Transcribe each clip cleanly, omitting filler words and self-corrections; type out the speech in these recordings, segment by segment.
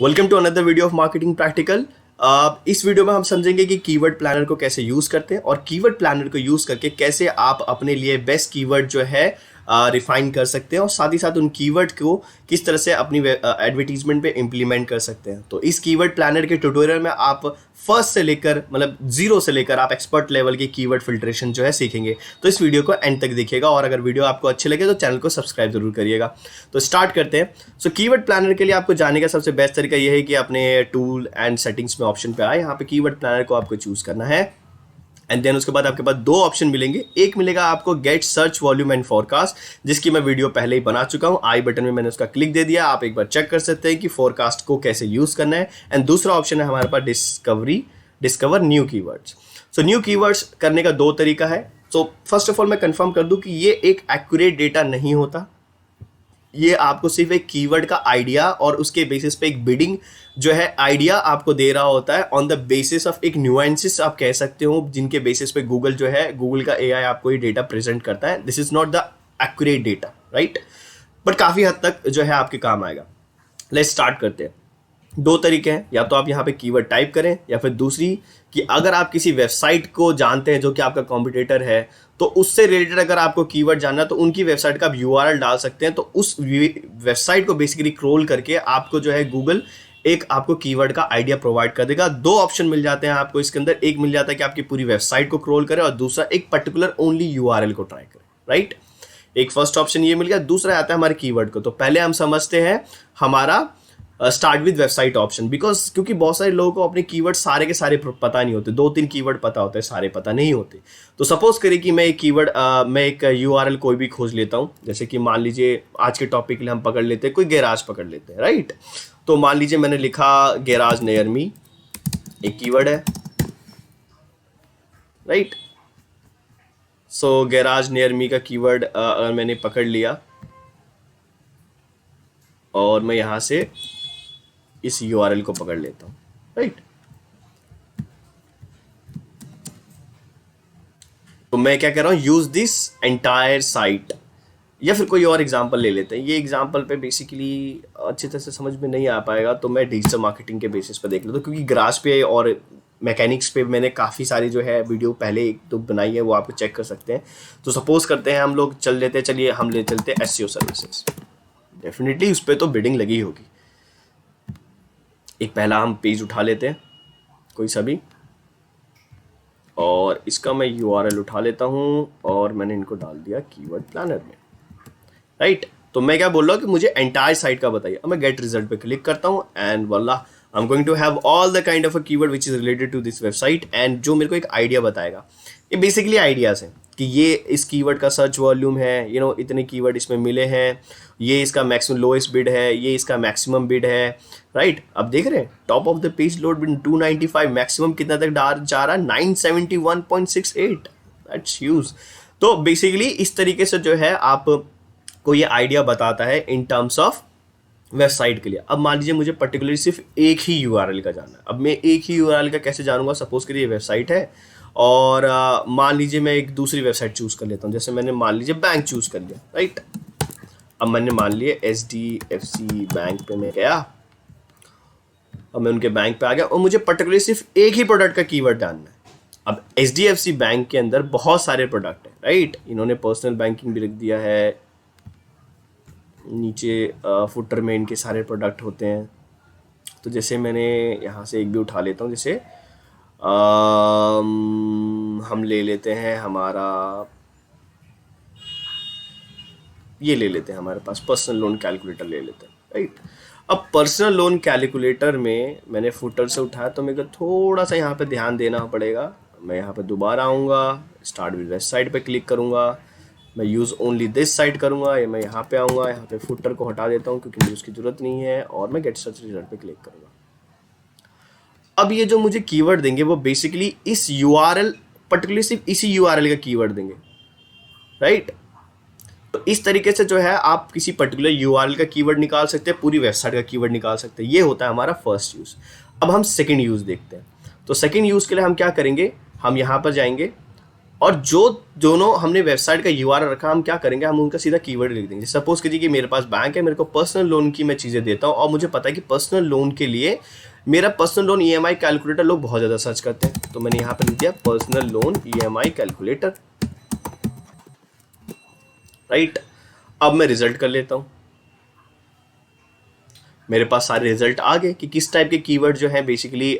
Welcome to another video of marketing practical. इस video में हम समझेंगे कि कीवर्ड प्लानर को कैसे यूज़ करते हैं और कीवर्ड प्लानर को यूज़ करके कैसे आप अपने लिए बेस्ट कीवर्ड जो है रिफाइन कर सकते हैं और साथ ही साथ उन कीवर्ड को किस तरह से अपनी एडवर्टीजमेंट पे इम्प्लीमेंट कर सकते हैं। तो इस कीवर्ड प्लानर के ट्यूटोरियल में आप फर्स्ट से लेकर मतलब जीरो से लेकर आप एक्सपर्ट लेवल के कीवर्ड फिल्ट्रेशन जो है सीखेंगे। तो इस वीडियो को एंड तक देखिएगा और अगर वीडियो आपको अच्छे लगे तो चैनल को सब्सक्राइब जरूर करिएगा। तो स्टार्ट करते हैं। सो कीवर्ड प्लानर के लिए आपको जाने का सबसे बेस्ट तरीका यह है कि अपने टूल एंड सेटिंग्स में ऑप्शन पे आए, यहाँ पे कीवर्ड प्लानर को आपको चूज करना है एंड देन उसके बाद आपके पास दो ऑप्शन मिलेंगे। एक मिलेगा आपको get search volume and forecast, जिसकी मैं वीडियो पहले ही बना चुका हूं, आई बटन में मैंने उसका क्लिक दे दिया, आप एक बार चेक कर सकते हैं कि फोरकास्ट को कैसे यूज करना है। एंड दूसरा ऑप्शन है हमारे पास discover new keywords. So new keywords करने का दो तरीका है। सो फर्स्ट ऑफ ऑल मैं कंफर्म कर दूं कि ये एक एक्यूरेट डेटा नहीं होता, ये आपको सिर्फ एक कीवर्ड का आइडिया और उसके बेसिस पे एक बिडिंग जो है आइडिया आपको दे रहा होता है ऑन द बेसिस ऑफ एक न्यूएंसेस आप कह सकते हो, जिनके बेसिस पे गूगल जो है, गूगल का एआई आपको ये डेटा प्रेजेंट करता है। This is not the accurate data, right, but काफी हद तक जो है आपके काम आएगा। लेट्स स्टार्ट करते हैं। दो तरीके हैं, या तो आप यहाँ पे कीवर्ड टाइप करें या फिर दूसरी कि अगर आप किसी वेबसाइट को जानते हैं जो कि आपका कॉम्पिटिटर है तो उससे रिलेटेड अगर आपको कीवर्ड जानना है तो उनकी वेबसाइट का आप यूआरएल डाल सकते हैं। तो उस वेबसाइट को बेसिकली क्रोल करके आपको जो है गूगल एक आपको कीवर्ड का आइडिया प्रोवाइड कर देगा। दो ऑप्शन मिल जाते हैं आपको इसके अंदर, एक मिल जाता है कि आपकी पूरी वेबसाइट को क्रोल करे और दूसरा एक पर्टिकुलर ओनली यूआरएल को ट्राई करे, राइट। एक फर्स्ट ऑप्शन ये मिल गया, दूसरा आता है हमारे कीवर्ड को। तो पहले हम समझते हैं हमारा start with website option, because क्योंकि बहुत सारे लोगों को अपने कीवर्ड सारे के सारे पता नहीं होते, दो तीन कीवर्ड पता होते हैं, सारे पता नहीं होते। तो सपोज करिए कि मैं एक कीवर्ड मैं एक यूआरएल कोई भी खोज लेता हूं, जैसे कि मान लीजिए आज के टॉपिक के लिए हम पकड़ लेते हैं कोई गैराज पकड़ लेते हैं, राइट। तो मान लीजिए मैंने लिखा गैराज नियर मी, एक कीवर्ड है, राइट। सो गैराज नियर मी का कीवर्ड अगर मैंने पकड़ लिया और मैं यहां से इस यूआरएल को पकड़ लेता हूं, राइट। तो मैं क्या कह रहा हूं, यूज दिस एंटायर साइट, या फिर कोई और एग्जांपल ले लेते हैं। ये एग्जांपल पे बेसिकली अच्छी तरह से समझ में नहीं आ पाएगा तो मैं डिजिटल मार्केटिंग के बेसिस पे देख लेता हूं, क्योंकि ग्रास पे और मैकेनिक्स पे मैंने काफ़ी सारी जो है वीडियो पहले एक तो बनाई है, वो आपको चेक कर सकते हैं। तो सपोज करते हैं हम लोग चल लेते हैं, चलिए हम ले चलते हैं एसईओ सर्विसेज। डेफिनेटली उस पर तो बिडिंग लगी होगी। एक पहला हम पेज उठा लेते हैं कोई सा भी और इसका मैं यूआरएल उठा लेता हूं और मैंने इनको डाल दिया कीवर्ड प्लानर में, राइट। तो मैं क्या बोल रहा हूँ कि मुझे एंटायर साइट का बताइए। अब मैं गेट रिजल्ट पे क्लिक करता हूँ एंड वल्ला I am going to have all the kind of a keyword which is related to this website and जो मेरे को एक आइडिया बताएगा। ये बेसिकली आइडियाज हैं कि ये इस कीवर्ड का सर्च वॉल्यूम है, इतने कीवर्ड इसमें मिले हैं, ये इसका मैक्सिमम लोएस्ट बिड है, ये इसका मैक्सिमम बिड है, राइट। अब देख रहे हैं top of the page load bid 295, maximum कितना तक जा रहा है 971.68, दैट्स ह्यूज। तो बेसिकली इस तरीके से जो है आप को ये आइडिया बताता है इन टर्म्स ऑफ वेबसाइट के लिए। अब मान लीजिए मुझे पर्टिकुलरली सिर्फ एक ही यूआरएल का जानना है। अब मैं एक ही यूआरएल का कैसे जानूंगा, सपोज करिए वेबसाइट है और मान लीजिए मैं एक दूसरी वेबसाइट चूज कर लेता हूँ, जैसे मैंने मान लीजिए बैंक चूज कर लिया, राइट। अब मैंने मान लिया HDFC बैंक पे मैं गया, अब मैं उनके बैंक पे आ गया और मुझे पर्टिकुलरली सिर्फ एक ही प्रोडक्ट का कीवर्ड जानना है। अब HDFC बैंक के अंदर बहुत सारे प्रोडक्ट है, राइट। इन्होंने पर्सनल बैंकिंग भी रख दिया है, नीचे फुटर में इनके सारे प्रोडक्ट होते हैं। तो जैसे मैंने यहाँ से एक भी उठा लेता हूँ, जैसे हम ले लेते हैं हमारा, ये ले लेते हैं हमारे पास पर्सनल लोन कैलकुलेटर ले लेते हैं, राइट। अब पर्सनल लोन कैलकुलेटर में मैंने फुटर से उठाया तो मेरे को थोड़ा सा यहाँ पे ध्यान देना पड़ेगा। मैं यहाँ पे दोबारा आऊँगा, स्टार्ट विद वेबसाइट पे क्लिक करूँगा, मैं यूज़ ओनली दिस साइट करूँगा, या मैं यहाँ पे आऊँगा, यहाँ पे फुटर को हटा देता हूँ क्योंकि मुझे उसकी ज़रूरत नहीं है और मैं गेट सर्च रिजल्ट पे क्लिक करूँगा। अब ये जो मुझे कीवर्ड देंगे वो बेसिकली इस यूआरएल, पर्टिकुलरली सिर्फ इसी यूआरएल का कीवर्ड देंगे, राइट। तो इस तरीके से जो है आप किसी पर्टिकुलर यूआरएल का कीवर्ड निकाल सकते हैं, पूरी वेबसाइट का कीवर्ड निकाल सकते हैं। ये होता है हमारा फर्स्ट यूज़। अब हम सेकंड यूज़ देखते हैं। तो सेकंड यूज़ के लिए हम क्या करेंगे, हम यहाँ पर जाएंगे और जो दोनों हमने वेबसाइट का यूआरएल रखा, हम क्या करेंगे, हम उनका सीधा कीवर्ड लिख देंगे। सपोज कीजिए कि मेरे पास बैंक है, मेरे को पर्सनल लोन की मैं चीज़ें देता हूँ और मुझे पता है कि पर्सनल लोन के लिए मेरा पर्सनल लोन ईएमआई कैलकुलेटर लोग बहुत ज़्यादा सर्च करते हैं, तो मैंने यहाँ पर लिख दिया personal loan EMI calculator, right. अब मैं रिजल्ट कर लेता हूँ, मेरे पास सारे रिजल्ट आ गए कि किस टाइप के कीवर्ड जो है बेसिकली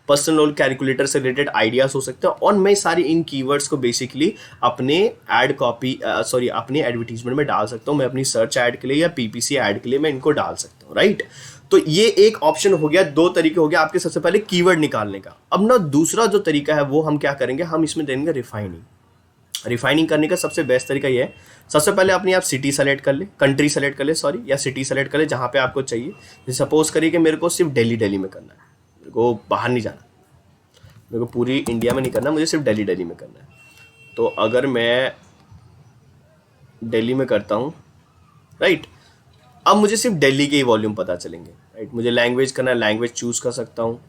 पर्सनल लोन कैलकुलेटर से रिलेटेड आइडियाज हो सकते हैं, और मैं सारी इन कीवर्ड्स को बेसिकली अपने एड कॉपी अपने एडवर्टीजमेंट में डाल सकता हूँ। मैं अपनी सर्च ऐड के लिए या पीपीसी ऐड के लिए मैं इनको डाल सकता हूँ, राइट। तो ये एक ऑप्शन हो गया, दो तरीके हो गया आपके सबसे पहले कीवर्ड निकालने का। अब ना दूसरा जो तरीका है वो हम क्या करेंगे, हम इसमें देंगे रिफाइनिंग। रिफाइनिंग करने का सबसे बेस्ट तरीका ये है, सबसे पहले अपनी आप सिटी सेलेक्ट कर ले, कंट्री सेलेक्ट कर ले सॉरी, या सिटी सेलेक्ट कर ले जहाँ पे आपको चाहिए। जैसे सपोज करिए कि मेरे को सिर्फ दिल्ली में करना है, मेरे को बाहर नहीं जाना, मेरे को पूरी इंडिया में नहीं करना, मुझे सिर्फ दिल्ली में करना है। तो अगर मैं दिल्ली में करता हूँ, राइट, अब मुझे सिर्फ दिल्ली के ही वॉल्यूम पता चलेंगे, राइट। मुझे लैंग्वेज करना है, लैंग्वेज चूज कर सकता हूँ,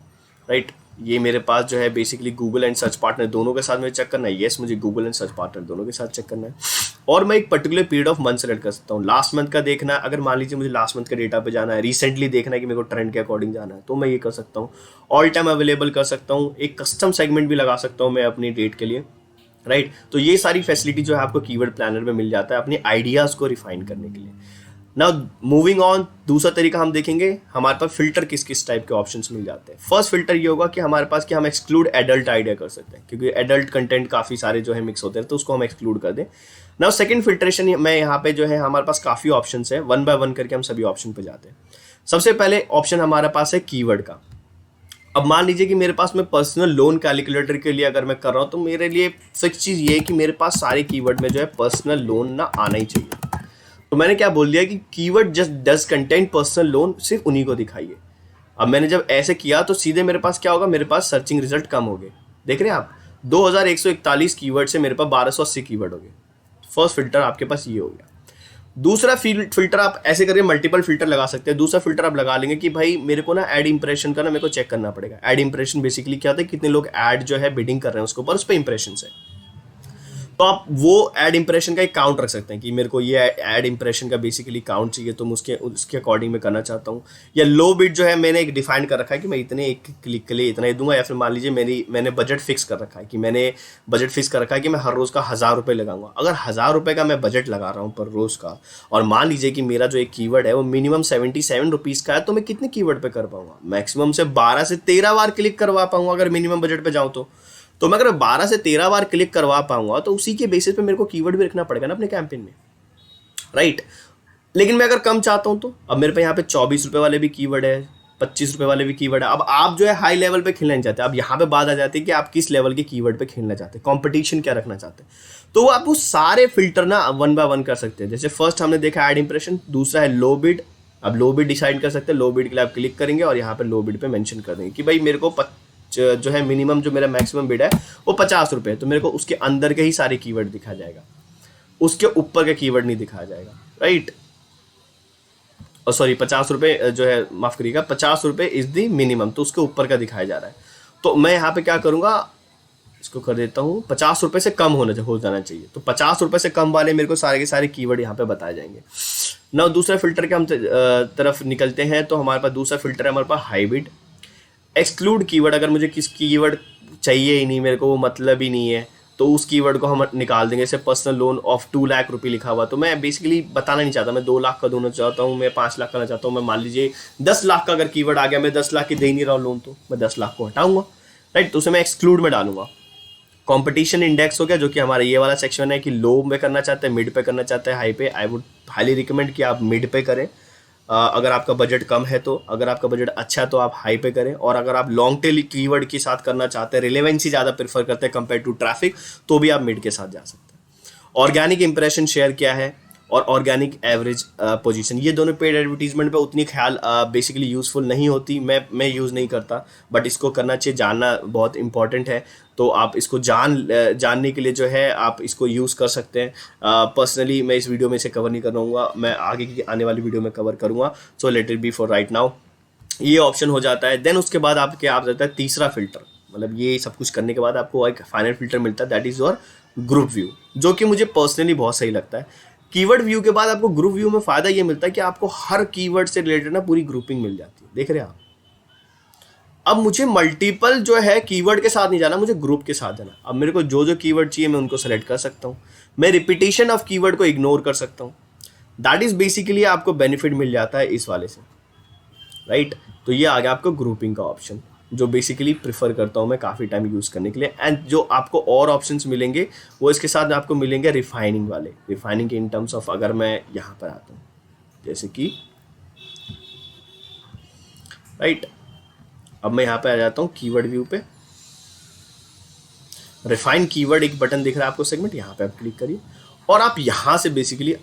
राइट। ये मेरे पास जो है basically Google and search partner दोनों के साथ मुझे चेक करना है, येस मुझे गूगल एंड सर्च पार्टनर दोनों के साथ चेक करना है। और मैं एक particular period of month select कर सकता हूँ, लास्ट मंथ का देखना है, अगर मान लीजिए मुझे लास्ट मंथ का डेटा पे जाना है, रिसेंटली देखना है कि मेरे को ट्रेंड के अकॉर्डिंग जाना है, तो मैं ये कर सकता हूँ। ऑल टाइम अवेलेबल कर सकता हूँ, एक कस्टम सेगमेंट भी लगा सकता हूँ मैं अपनी डेट के लिए, राइट। तो ये सारी फैसिलिटी जो है आपको कीवर्ड प्लानर में मिल जाता है अपने आइडियाज को रिफाइन करने के लिए। नाउ मूविंग ऑन, दूसरा तरीका हम देखेंगे हमारे पास फिल्टर किस किस टाइप के ऑप्शंस मिल जाते हैं। फर्स्ट फिल्टर ये होगा कि हमारे पास कि हम एक्सक्लूड एडल्ट आइडिया कर सकते हैं, क्योंकि एडल्ट कंटेंट काफ़ी सारे जो है मिक्स होते हैं, तो उसको हम एक्सक्लूड कर दें। नाउ सेकंड फिल्ट्रेशन में यहाँ पे जो है हमारे पास काफ़ी ऑप्शंस है, वन बाय वन करके हम सभी ऑप्शन पे जाते हैं। सबसे पहले ऑप्शन हमारे पास है कीवर्ड का। अब मान लीजिए कि मेरे पास में पर्सनल लोन कैलकुलेटर के लिए अगर मैं कर रहा हूँ, तो मेरे लिए फिक्स चीज़ ये है कि मेरे पास सारे कीवर्ड में जो है पर्सनल लोन ना आना ही चाहिए। तो मैंने क्या बोल दिया कि keyword just does content personal loan, सिर्फ उन्हीं को दिखाइए। अब मैंने जब ऐसे किया तो सीधे मेरे पास क्या होगा, मेरे पास सर्चिंग रिजल्ट कम हो गए। देख रहे हैं आप, 2141 कीवर्ड से मेरे पास 1280 कीवर्ड हो गए। फर्स्ट फिल्टर आपके पास ये हो गया। दूसरा फिल्टर आप ऐसे करके मल्टीपल फिल्टर लगा सकते हैं। दूसरा फिल्टर आप लगा लेंगे कि भाई मेरे को ना ऐड इंप्रेशन का ना मेरे को चेक करना पड़ेगा। ऐड इंप्रेशन बेसिकली क्या होता है, कितने लोग ऐड जो है बिडिंग कर रहे हैं उसके ऊपर, उस पर इंप्रेशन है। तो आप वो ऐड इंप्रेशन का एक काउंट रख सकते हैं कि मेरे को ये ऐड इंप्रेशन का बेसिकली काउंट चाहिए, तो मैं उसके अकॉर्डिंग में करना चाहता हूँ। या लो बिड जो है मैंने एक डिफाइन कर रखा है कि मैं इतने एक क्लिक के लिए इतना ही दूंगा, या फिर मान लीजिए मैंने बजट फिक्स कर रखा है कि मैंने बजट फिक्स कर रखा है कि मैं हर रोज़ का 1000 रुपये लगाऊंगा। अगर 1000 रुपये का मैं बजट लगा रहा हूँ पर रोज़ का, और मान लीजिए कि मेरा जो एक कीवर्ड है वो मिनिमम 77 रुपीज़ का है, तो मैं कितने कीवर्ड पे कर पाऊंगा, मैक्सिमम से 12 से 13 बार क्लिक करवा पाऊंगा अगर मिनिमम बजट पे जाऊँ तो मैं अगर 12 से 13 बार क्लिक करवा पाऊंगा तो उसी के बेसिस पे मेरे को कीवर्ड भी रखना पड़ेगा ना अपने कैंपेन में, राइट। लेकिन मैं अगर कम चाहता हूं तो अब मेरे पे यहाँ पे 24 रुपए वाले भी कीवर्ड है, 25 रुपए वाले भी कीवर्ड है। अब आप जो है हाई लेवल पे खेलना नहीं चाहते, अब यहाँ पे बात आ जाती है कि आप किस लेवल के कीवर्ड पे खेलना चाहते हैं, कॉम्पिटिशन क्या रखना चाहते हैं। तो आप वो सारे फिल्टर ना वन बाय वन कर सकते हैं। जैसे फर्स्ट हमने देखा एड इंप्रेशन, दूसरा है लो बिड। अब लो बिड डिसाइड कर सकते हैं, लो बिड के लिए आप क्लिक करेंगे और यहाँ पे लो बिड पे मेंशन कर देंगे कि भाई मेरे को जो है मिनिमम जो मेरा मैक्सिमम बिड है वो 50 रुपये है, तो मेरे को उसके अंदर के ही सारे कीवर्ड दिखा जाएगा, उसके ऊपर का कीवर्ड नहीं दिखाया जाएगा, राइट। और सॉरी 50 रुपये जो है, माफ करिएगा, 50 रुपये इज द मिनिमम, तो उसके ऊपर का दिखाया जा रहा है। तो मैं यहाँ पे क्या करूँगा, इसको कर देता हूँ 50 रुपये से कम हो जाना चाहिए। तो 50 रुपये से कम वाले मेरे को सारे के सारे कीवर्ड यहाँ पे बताए जाएंगे ना। दूसरा फिल्टर के हम तरफ निकलते हैं, तो हमारे पास दूसरा फिल्टर है हमारे पास हाइब्रिड। एक्सक्लूड कीवर्ड, अगर मुझे किस कीवर्ड चाहिए ही नहीं, मेरे को वो मतलब ही नहीं है, तो उस कीवर्ड को हम निकाल देंगे। जैसे पर्सनल लोन ऑफ 2 लाख रुपये लिखा हुआ, तो मैं बेसिकली बताना नहीं चाहता, मैं 2 लाख का देना चाहता हूँ, मैं 5 लाख करना चाहता हूँ। मैं मान लीजिए 10 लाख का अगर कीवर्ड आ गया, मैं 10 लाख की दे ही नहीं रहा हूँ लोन, तो मैं 10 लाख को हटाऊंगा, राइट। तो उसे मैं एक्सक्लूड में डालूंगा। कंपटीशन इंडेक्स हो गया, जो कि हमारा ये वाला सेक्शन है कि लो में करना चाहते हैं, मिड पे करना चाहते हैं, हाई पे। आई वुड हाईली रिकमेंड कि आप मिड पे करें अगर आपका बजट कम है तो। अगर आपका बजट अच्छा है तो आप हाई पे करें। और अगर आप लॉन्ग टेल कीवर्ड के साथ करना चाहते हैं, रिलेवेंसी ज़्यादा प्रेफर करते हैं कंपेयर टू ट्रैफिक, तो भी आप मिड के साथ जा सकते हैं। ऑर्गेनिक इंप्रेशन शेयर क्या है और ऑर्गेनिक एवरेज पोजीशन, ये दोनों पेड एडवर्टीजमेंट पे उतनी ख्याल बेसिकली यूज़फुल नहीं होती, मैं यूज़ नहीं करता, बट इसको करना चाहिए, जानना बहुत इंपॉर्टेंट है। तो आप इसको जानने के लिए जो है आप इसको यूज़ कर सकते हैं। पर्सनली मैं इस वीडियो में इसे कवर नहीं करूँगा, मैं आगे की आने वाली वीडियो में कवर करूँगा। So let it be for right now, ये ऑप्शन हो जाता है। देन उसके बाद आपके आप जाता है तीसरा फिल्टर, मतलब ये सब कुछ करने के बाद आपको एक फाइनल फिल्टर मिलता है, that is your group view, जो कि मुझे पर्सनली बहुत सही लगता है। कीवर्ड व्यू के बाद आपको ग्रुप व्यू में फायदा ये मिलता है कि आपको हर कीवर्ड से रिलेटेड ना पूरी ग्रुपिंग मिल जाती है। देख रहे हैं आप। अब मुझे मल्टीपल जो है कीवर्ड के साथ नहीं जाना, मुझे ग्रुप के साथ जाना। अब मेरे को जो जो कीवर्ड चाहिए मैं उनको सेलेक्ट कर सकता हूँ, मैं रिपीटेशन ऑफ कीवर्ड को इग्नोर कर सकता हूँ। दैट इज बेसिकली आपको बेनिफिट मिल जाता है इस वाले से, राइट। तो ये आ गया आपको ग्रुपिंग का ऑप्शन, जो बेसिकली प्रिफर करता हूँ मैं काफ़ी टाइम यूज़ करने के लिए। एंड जो आपको और ऑप्शंस मिलेंगे वो इसके साथ आपको मिलेंगे रिफाइनिंग वाले। रिफाइनिंग इन टर्म्स ऑफ अगर मैं यहाँ पर आता हूँ, जैसे कि राइट, अब मैं यहाँ पे आ जाता हूँ कीवर्ड व्यू पे। रिफाइन कीवर्ड एक बटन दिख रहा है आपको सेगमेंट, यहाँ पे आप क्लिक करिए और आप यहाँ से बेसिकली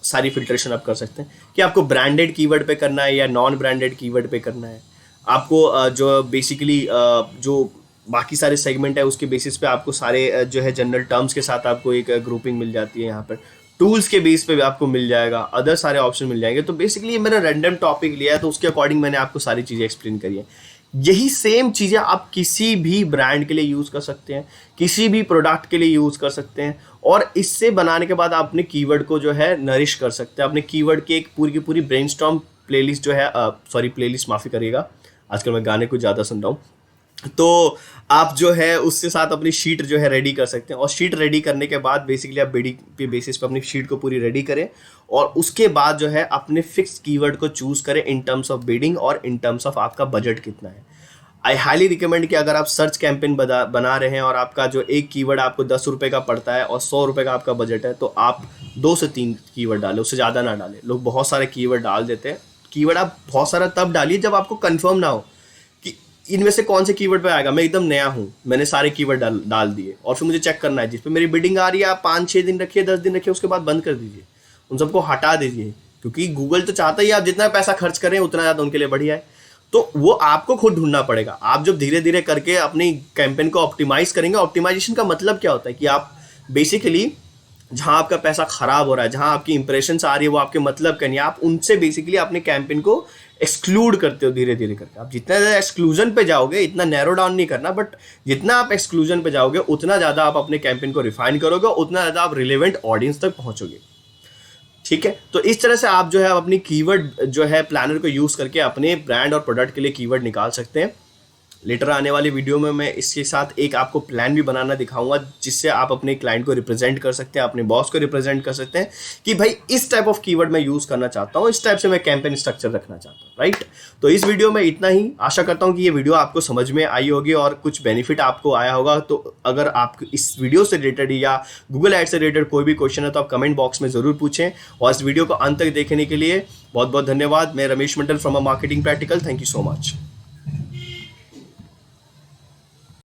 सारी फिल्ट्रेशन आप कर सकते हैं कि आपको ब्रांडेड कीवर्ड पे करना है या नॉन ब्रांडेड कीवर्ड पे करना है। आपको जो बेसिकली जो बाकी सारे सेगमेंट है उसके बेसिस पे आपको सारे जो है जनरल टर्म्स के साथ आपको एक ग्रुपिंग मिल जाती है। यहाँ पर टूल्स के बेस पे भी आपको मिल जाएगा, अदर सारे ऑप्शन मिल जाएंगे। तो बेसिकली मैंने रैंडम टॉपिक लिया है तो उसके अकॉर्डिंग मैंने आपको सारी चीज़ें एक्सप्लेन करी है। यही सेम चीज़ें आप किसी भी ब्रांड के लिए यूज़ कर सकते हैं, किसी भी प्रोडक्ट के लिए यूज़ कर सकते हैं। और इससे बनाने के बाद आप अपने कीवर्ड को जो है नरिश कर सकते हैं। अपने कीवर्ड की एक पूरी की पूरी ब्रेनस्टॉर्म प्लेलिस्ट जो है, प्लेलिस्ट माफ़ी करिएगा, आजकल मैं गाने कुछ ज़्यादा सुन रहा हूँ। तो आप जो है उसके साथ अपनी शीट जो है रेडी कर सकते हैं। और शीट रेडी करने के बाद बेसिकली आप बिडिंग के बेसिस पर अपनी शीट को पूरी रेडी करें और उसके बाद जो है अपने फिक्स कीवर्ड को चूज करें इन टर्म्स ऑफ बिडिंग और इन टर्म्स ऑफ आपका बजट कितना है। आई हाईली रिकमेंड कि अगर आप सर्च कैंपेन बना रहे हैं और आपका जो एक कीवर्ड आपको 10 रुपये का पड़ता है और 100 रुपये का आपका बजट है, तो आप 2 से 3 कीवर्ड डालें, उससे ज़्यादा ना डालें। लोग बहुत सारे कीवर्ड डाल देते हैं। कीवर्ड आप बहुत सारा तब डालिए जब आपको कंफर्म ना हो कि इनमें से कौन से कीवर्ड पे आएगा। मैं एकदम नया हूँ, मैंने सारे कीवर्ड डाल दिए और फिर मुझे चेक करना है जिस पे मेरी बिडिंग आ रही है। आप 5-6 दिन रखिए, 10 दिन रखिए, उसके बाद बंद कर दीजिए, उन सबको हटा दीजिए। क्योंकि गूगल तो चाहता ही आप जितना पैसा खर्च करें उतना ज़्यादा उनके लिए बढ़िया है। तो वो आपको खुद ढूंढना पड़ेगा। आप जब धीरे धीरे करके अपनी कैंपेन को ऑप्टिमाइज करेंगे, ऑप्टिमाइजेशन का मतलब क्या होता है कि आप बेसिकली जहां आपका पैसा खराब हो रहा है, जहां आपकी इंप्रेशंस आ रही है वो आपके मतलब का नहीं, आप उनसे बेसिकली अपने कैंपेन को एक्सक्लूड करते हो धीरे धीरे करके। आप जितना ज़्यादा एक्सक्लूजन पे जाओगे, इतना नैरो डाउन नहीं करना, बट जितना आप एक्सक्लूजन पे जाओगे उतना ज़्यादा आप अपने कैंपेन को रिफाइन करोगे, उतना ज़्यादा आप रिलेवेंट ऑडियंस तक पहुंचोगे। ठीक है, तो इस तरह से आप जो है अपनी कीवर्ड जो है प्लानर को यूज़ करके अपने ब्रांड और प्रोडक्ट के लिए कीवर्ड निकाल सकते हैं। लेटर आने वाली वीडियो में मैं इसके साथ एक आपको प्लान भी बनाना दिखाऊंगा जिससे आप अपने क्लाइंट को रिप्रेजेंट कर सकते हैं, अपने बॉस को रिप्रेजेंट कर सकते हैं कि भाई इस टाइप ऑफ कीवर्ड मैं यूज़ करना चाहता हूँ, इस टाइप से मैं कैंपेन स्ट्रक्चर रखना चाहता हूँ, राइट। तो इस वीडियो में इतना ही। आशा करता हूँ कि ये वीडियो आपको समझ में आई होगी और कुछ बेनिफिट आपको आया होगा। तो अगर आप इस वीडियो से रिलेटेड या गूगल एड से रिलेटेड कोई भी क्वेश्चन है तो आप कमेंट बॉक्स में ज़रूर पूछें। और इस वीडियो को अंत तक देखने के लिए बहुत बहुत धन्यवाद। मैं Ramesh Mandal from a marketing practical. Thank you so much.